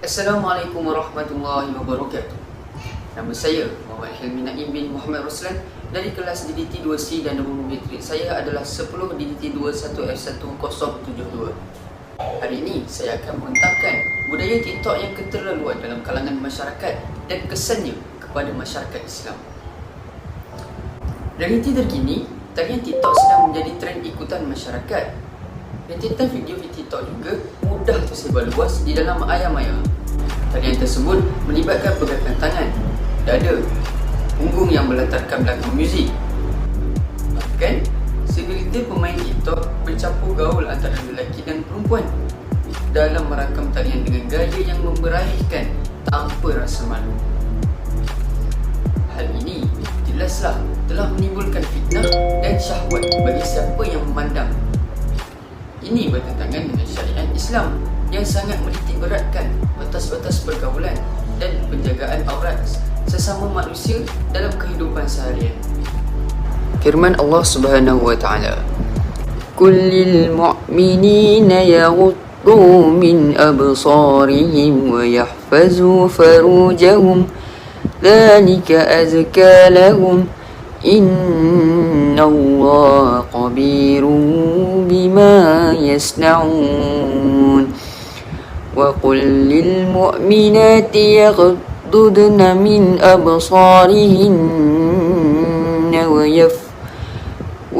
Assalamualaikum warahmatullahi wabarakatuh. Nama saya Muhammad Hilmi Naim bin Muhammad Roslan dari kelas DDT 2C dan nombor metrik saya adalah 10 DDT 21F1072. Hari ini saya akan membentangkan budaya TikTok yang keterlaluan dalam kalangan masyarakat dan kesannya kepada masyarakat Islam. Realiti terkini, tarian TikTok sedang menjadi trend ikutan masyarakat. Rentetan video di TikTok juga mudah tersebar luas di dalam ayam-ayam. Tarian tersebut melibatkan pergerakan tangan, dada, punggung yang melatarkan belakang muzik. Bahkan, segelintir pemain TikTok bercampur gaul antara lelaki dan perempuan dalam merakam tarian dengan gaya yang memberaihkan tanpa rasa malu. Hal ini jelaslah telah menimbulkan fitnah dan syahwat bagi siapa yang memandang. Ini bertentangan dengan syariat Islam yang sangat menitik beratkan batas-batas pergaulan dan penjagaan aurat sesama manusia dalam kehidupan seharian. Firman Allah Subhanahu wa taala, "Kullil mu'minina yaghuddu min absarihim wa yahfazu farujahum, dzalika azka lahum. Inna Allah khabirun bima yasna'un. Wa qul lil mu'minati yaghdudna min absarihinna wa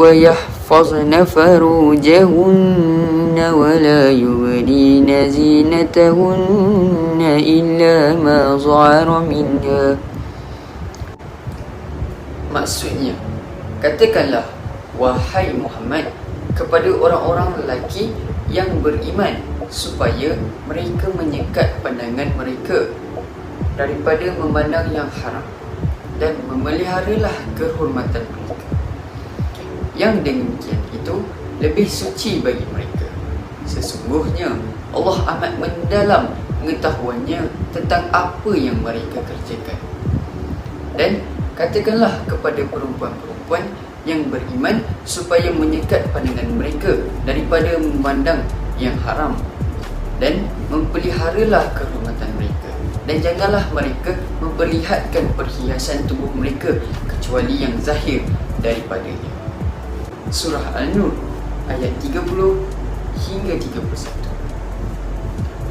yahfazna farujahunna wa la yubdina zinatahunna illa ma zahara minha." Maksudnya, katakanlah, wahai Muhammad, kepada orang-orang lelaki yang beriman supaya mereka menyekat pandangan mereka daripada memandang yang haram dan memeliharalah kehormatan mereka. Yang demikian itu lebih suci bagi mereka. Sesungguhnya Allah amat mendalam pengetahuannya tentang apa yang mereka kerjakan. Dan katakanlah kepada perempuan-perempuan yang beriman supaya menyekat pandangan mereka daripada memandang yang haram dan mempeliharalah kehormatan mereka, dan janganlah mereka memperlihatkan perhiasan tubuh mereka kecuali yang zahir daripadanya. Surah An-Nur ayat 30 hingga 31.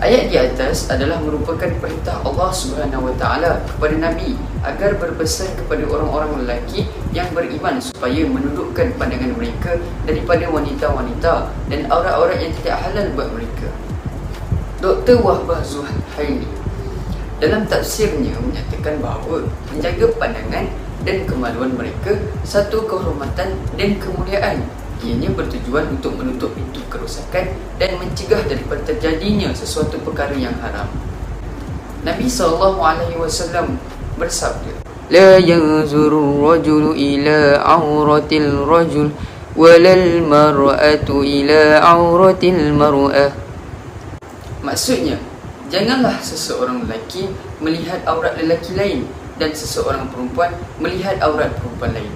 Ayat di atas adalah merupakan perintah Allah Subhanahu wa taala kepada Nabi agar berpesan kepada orang-orang lelaki yang beriman supaya menundukkan pandangan mereka daripada wanita-wanita dan aurat-aurat yang tidak halal buat mereka. Dr. Wahbah Zuhaili dalam tafsirnya menyatakan bahawa menjaga pandangan dan kemaluan mereka satu kehormatan dan kemuliaan. Ianya bertujuan untuk menutup pintu kerosakan dan mencegah daripada terjadinya sesuatu perkara yang haram. Nabi SAW bersabda, "La yanzuru rajulu ila auratil rajul walal mar'atu ila auratil mar'ah." Maksudnya, janganlah seseorang lelaki melihat aurat lelaki lain dan seseorang perempuan melihat aurat perempuan lain.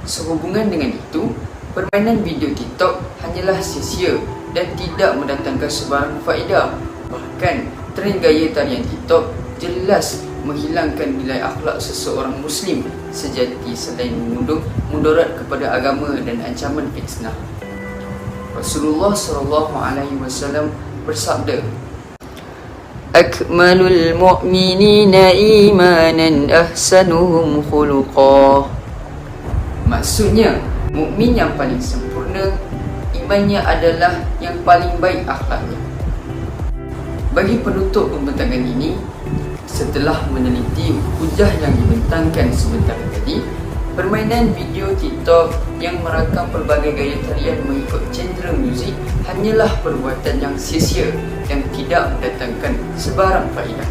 Sehubungan dengan itu, permainan video TikTok hanyalah sia-sia dan tidak mendatangkan sebarang faedah. Bahkan, trend gaya tarian TikTok jelas menghilangkan nilai akhlak seseorang Muslim sejati selain mengundang mudarat kepada agama dan ancaman fitnah. Rasulullah SAW bersabda, "Akmalul mu'minina imanan ahsanuhum khuluqa." Maksudnya, mukmin yang paling sempurna imannya adalah yang paling baik akhlaknya. Bagi penutup pembentangan ini, setelah meneliti hujah yang dibentangkan sebentar tadi, permainan video TikTok yang merakam pelbagai gaya tarian mengikut genre muzik hanyalah perbuatan yang sia-sia yang tidak mendatangkan sebarang faedah.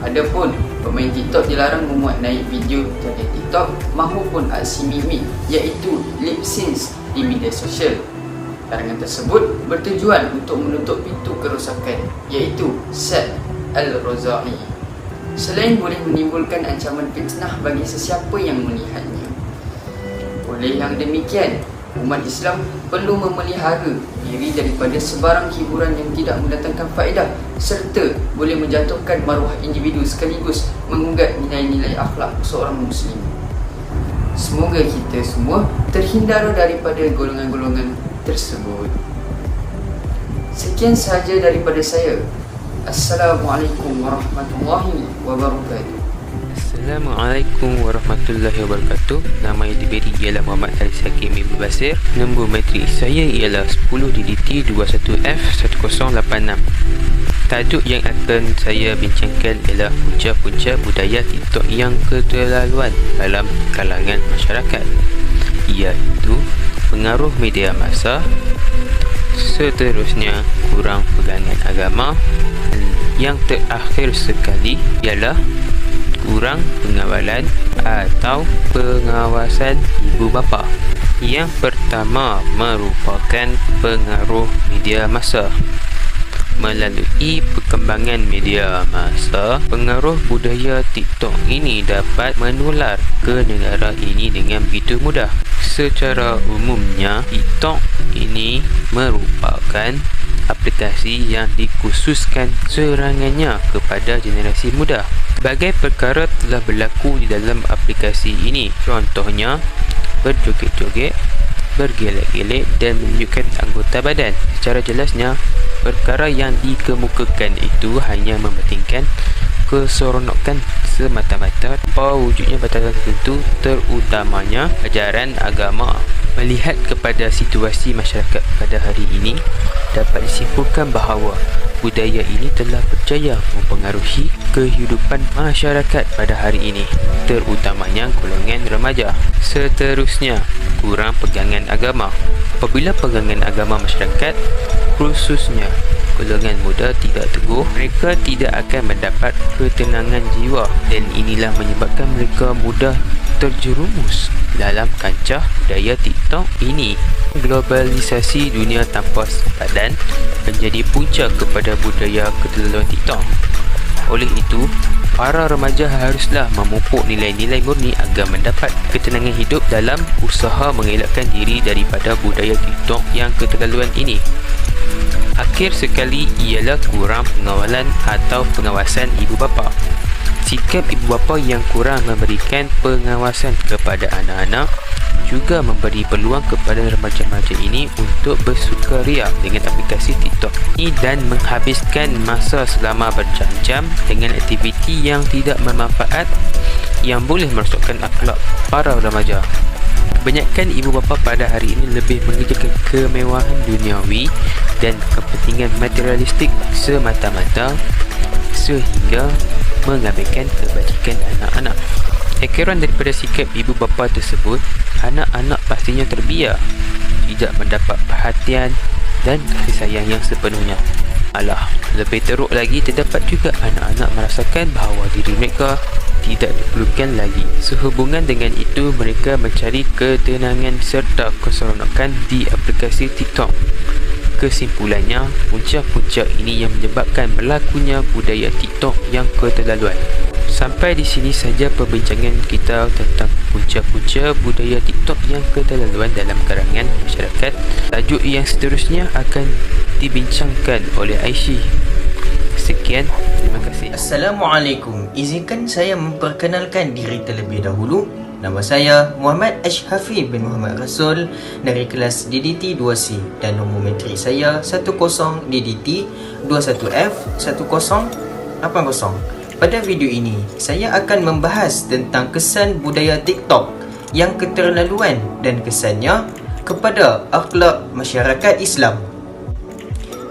Adapun pemain TikTok dilarang memuat naik video tarian TikTok mahupun aksi mimik, iaitu lip sync di media sosial. Larangan tersebut bertujuan untuk menutup pintu kerosakan, iaitu Sad Al-Razai. Selain boleh menimbulkan ancaman fitnah bagi sesiapa yang melihatnya. Oleh yang demikian, umat Islam perlu memelihara diri daripada sebarang hiburan yang tidak mendatangkan faedah serta boleh menjatuhkan maruah individu sekaligus menggugat nilai-nilai akhlak seorang Muslim. Semoga kita semua terhindar daripada golongan-golongan tersebut. Sekian sahaja daripada saya. Assalamualaikum warahmatullahi wabarakatuh. Assalamualaikum warahmatullahi wabarakatuh. Nama yang diberi ialah Muhammad Haris Hakim Ibn Basir. Nombor matrik saya ialah 10DDT21F1086. Tajuk yang akan saya bincangkan ialah punca-punca budaya TikTok yang keterlaluan dalam kalangan masyarakat, iaitu pengaruh media massa, seterusnya kurang pegangan agama, dan yang terakhir sekali ialah kurang pengawalan atau pengawasan ibu bapa. Yang pertama merupakan pengaruh media massa. Melalui perkembangan media massa, pengaruh budaya TikTok ini dapat menular ke negara ini dengan begitu mudah. Secara umumnya, TikTok ini merupakan aplikasi yang dikhususkan serangannya kepada generasi muda. Berbagai perkara telah berlaku di dalam aplikasi ini. Contohnya, berjoget-joget, bergelek-gelek dan menunjukkan anggota badan. Secara jelasnya, perkara yang dikemukakan itu hanya mementingkan keseronokan semata-mata tanpa wujudnya batasan tertentu, terutamanya ajaran agama. Melihat kepada situasi masyarakat pada hari ini, dapat disimpulkan bahawa budaya ini telah berjaya mempengaruhi kehidupan masyarakat pada hari ini, terutamanya golongan remaja. Seterusnya, kurang pegangan agama. Apabila pegangan agama masyarakat, khususnya golongan muda tidak teguh, mereka tidak akan mendapat ketenangan jiwa, dan inilah menyebabkan mereka mudah terjerumus dalam kancah budaya TikTok ini. Globalisasi dunia tanpa sepadan menjadi punca kepada budaya keterlaluan TikTok. Oleh itu, para remaja haruslah memupuk nilai-nilai murni agar mendapat ketenangan hidup dalam usaha mengelakkan diri daripada budaya TikTok yang keterlaluan ini. Akhir sekali ialah kurang pengawalan atau pengawasan ibu bapa. Sikap ibu bapa yang kurang memberikan pengawasan kepada anak-anak juga memberi peluang kepada remaja-remaja ini untuk bersukaria dengan aplikasi TikTok ini dan menghabiskan masa selama berjam-jam dengan aktiviti yang tidak bermanfaat yang boleh merosakkan akhlak para remaja. Kebanyakan ibu bapa pada hari ini lebih mengejarkan kemewahan duniawi dan kepentingan materialistik semata-mata sehingga mengabaikan kebajikan anak-anak. Akiran daripada sikap ibu bapa tersebut, anak-anak pastinya terbiar, tidak mendapat perhatian dan kasih sayang yang sepenuhnya. Alah, lebih teruk lagi, terdapat juga anak-anak merasakan bahawa diri mereka tidak diperlukan lagi. Sehubungan dengan itu, mereka mencari ketenangan serta keseronokan di aplikasi TikTok. Kesimpulannya, punca-punca ini yang menyebabkan berlakunya budaya TikTok yang keterlaluan. Sampai di sini saja perbincangan kita tentang punca-punca budaya TikTok yang keterlaluan dalam kalangan masyarakat. Tajuk yang seterusnya akan dibincangkan oleh Aisyah. Sekian, terima kasih. Assalamualaikum. Izinkan saya memperkenalkan diri terlebih dahulu. Nama saya Muhammad Ashhafi bin Muhammad Rasul dari kelas DDT 2C dan nombor matrik saya 10DDT21F1080. Pada video ini, saya akan membahas tentang kesan budaya TikTok yang keterlaluan dan kesannya kepada akhlak masyarakat Islam.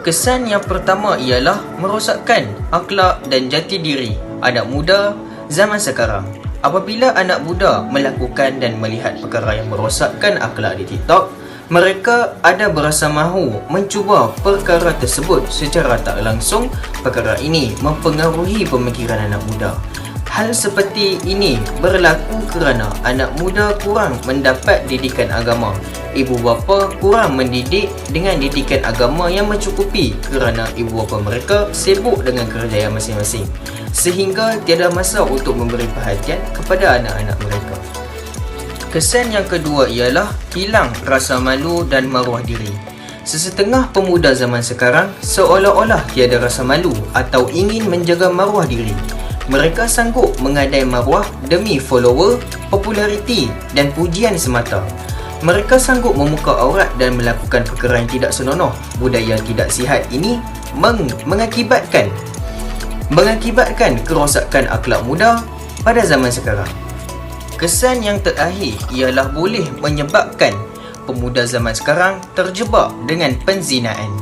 Kesan yang pertama ialah merosakkan akhlak dan jati diri anak muda zaman sekarang. Apabila anak muda melakukan dan melihat perkara yang merosakkan akhlak di TikTok, mereka ada berasa mahu mencuba perkara tersebut. Secara tak langsung, perkara ini mempengaruhi pemikiran anak muda. Hal seperti ini berlaku kerana anak muda kurang mendapat didikan agama. Ibu bapa kurang mendidik dengan didikan agama yang mencukupi kerana ibu bapa mereka sibuk dengan kerjaya masing-masing, sehingga tiada masa untuk memberi perhatian kepada anak-anak mereka. Kesan yang kedua ialah hilang rasa malu dan maruah diri. Sesetengah pemuda zaman sekarang seolah-olah tiada rasa malu atau ingin menjaga maruah diri. Mereka sanggup mengadai maruah demi follower, populariti dan pujian semata. Mereka sanggup membuka aurat dan melakukan perkara yang tidak senonoh. Budaya tidak sihat ini mengakibatkan kerosakan akhlak muda pada zaman sekarang. Kesan yang terakhir ialah boleh menyebabkan pemuda zaman sekarang terjebak dengan penzinaan.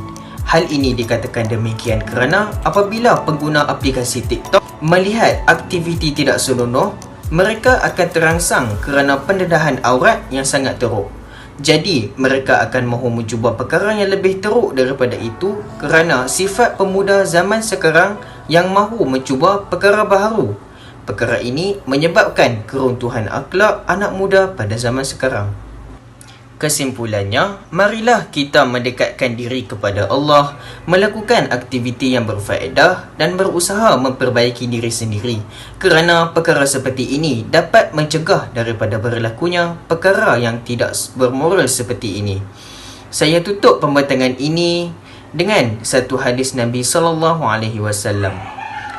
Hal ini dikatakan demikian kerana apabila pengguna aplikasi TikTok melihat aktiviti tidak senonoh, mereka akan terangsang kerana pendedahan aurat yang sangat teruk. Jadi, mereka akan mahu mencuba perkara yang lebih teruk daripada itu kerana sifat pemuda zaman sekarang yang mahu mencuba perkara baharu. Perkara ini menyebabkan keruntuhan akhlak anak muda pada zaman sekarang. Kesimpulannya, marilah kita mendekatkan diri kepada Allah, melakukan aktiviti yang berfaedah dan berusaha memperbaiki diri sendiri kerana perkara seperti ini dapat mencegah daripada berlakunya perkara yang tidak bermoral seperti ini. Saya tutup pembatangan ini dengan satu hadis Nabi SAW,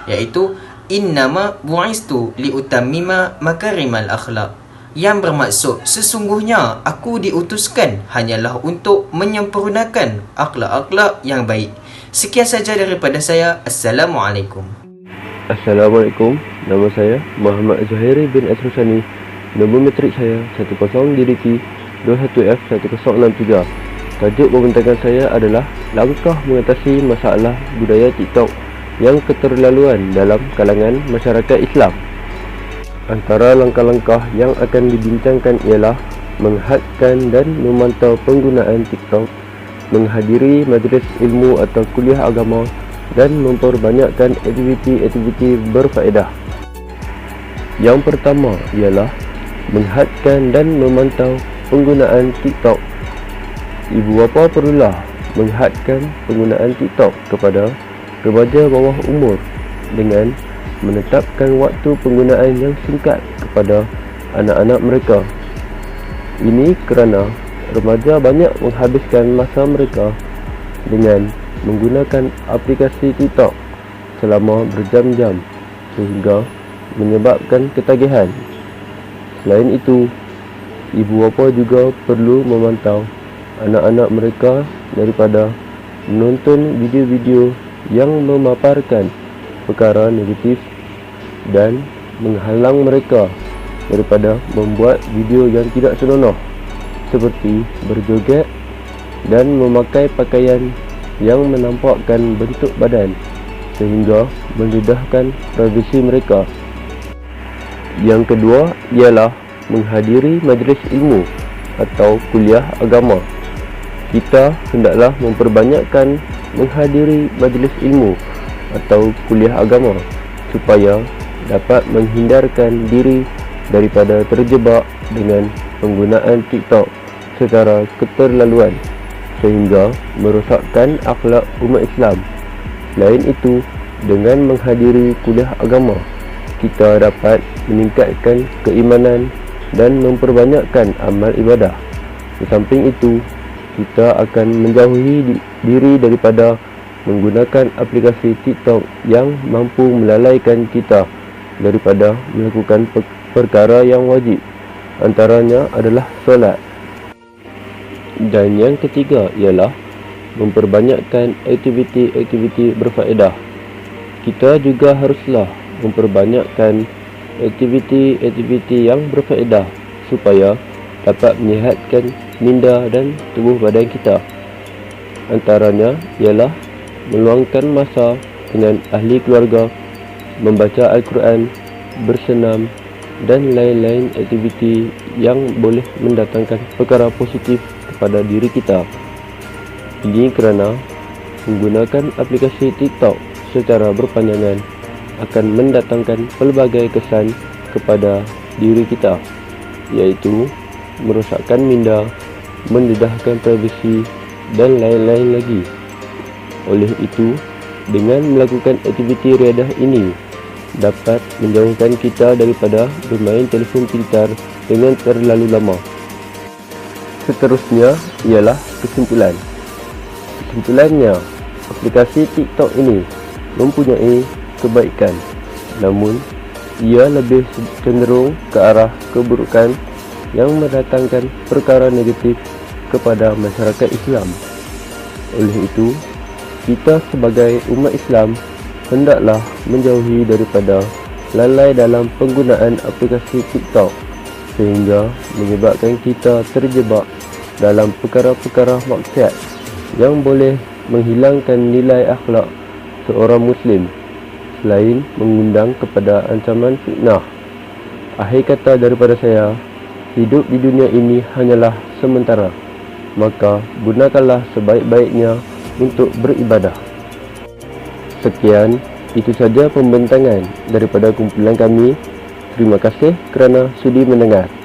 iaitu innama bu'istu liutammima makarimal akhlaq, yang bermaksud sesungguhnya aku diutuskan hanyalah untuk menyempurnakan akhlak-akhlak yang baik. Sekian saja daripada saya. Assalamualaikum. Assalamualaikum. Nama saya Muhammad Zuhairi bin Asrusani. Nombor metrik saya 10DDT 21F1063. Tajuk pembintangan saya adalah langkah mengatasi masalah budaya TikTok yang keterlaluan dalam kalangan masyarakat Islam. Antara langkah-langkah yang akan dibincangkan ialah menghadkan dan memantau penggunaan TikTok, menghadiri majlis ilmu atau kuliah agama dan memperbanyakkan aktiviti-aktiviti berfaedah. Yang pertama ialah menghadkan dan memantau penggunaan TikTok. Ibu bapa perlulah menghadkan penggunaan TikTok kepada remaja bawah umur dengan menetapkan waktu penggunaan yang singkat kepada anak-anak mereka. Ini kerana remaja banyak menghabiskan masa mereka dengan menggunakan aplikasi TikTok selama berjam-jam sehingga menyebabkan ketagihan. Selain itu, ibu bapa juga perlu memantau anak-anak mereka daripada menonton video-video yang memaparkan perkara negatif dan menghalang mereka daripada membuat video yang tidak senonoh seperti berjoget dan memakai pakaian yang menampakkan bentuk badan sehingga mendedahkan privasi mereka. Yang kedua ialah menghadiri majlis ilmu atau kuliah agama. Kita hendaklah memperbanyakkan menghadiri majlis ilmu atau kuliah agama supaya dapat menghindarkan diri daripada terjebak dengan penggunaan TikTok secara keterlaluan sehingga merosakkan akhlak umat Islam. Selain itu, dengan menghadiri kuliah agama, kita dapat meningkatkan keimanan dan memperbanyakkan amal ibadah. Di samping itu, kita akan menjauhi diri daripada menggunakan aplikasi TikTok yang mampu melalaikan kita daripada melakukan perkara yang wajib. Antaranya adalah solat. Dan yang ketiga ialah memperbanyakkan aktiviti-aktiviti berfaedah. Kita juga haruslah memperbanyakkan aktiviti-aktiviti yang berfaedah supaya dapat menyihatkan minda dan tubuh badan kita. Antaranya ialah meluangkan masa dengan ahli keluarga, membaca Al-Quran, bersenam dan lain-lain aktiviti yang boleh mendatangkan perkara positif kepada diri kita. Ini kerana menggunakan aplikasi TikTok secara berpanjangan akan mendatangkan pelbagai kesan kepada diri kita, iaitu merosakkan minda, mendedahkan privasi dan lain-lain lagi. Oleh itu, dengan melakukan aktiviti riadah ini dapat menjauhkan kita daripada bermain telefon pintar dengan terlalu lama. Seterusnya ialah kesimpulan. Kesimpulannya, aplikasi TikTok ini mempunyai kebaikan, namun ia lebih cenderung ke arah keburukan yang mendatangkan perkara negatif kepada masyarakat Islam. Oleh itu, kita sebagai umat Islam hendaklah menjauhi daripada lalai dalam penggunaan aplikasi TikTok sehingga menyebabkan kita terjebak dalam perkara-perkara maksiat yang boleh menghilangkan nilai akhlak seorang Muslim selain mengundang kepada ancaman fitnah. Akhir kata daripada saya, hidup di dunia ini hanyalah sementara, maka gunakanlah sebaik-baiknya untuk beribadah. Sekian, itu saja pembentangan daripada kumpulan kami. Terima kasih kerana sudi mendengar.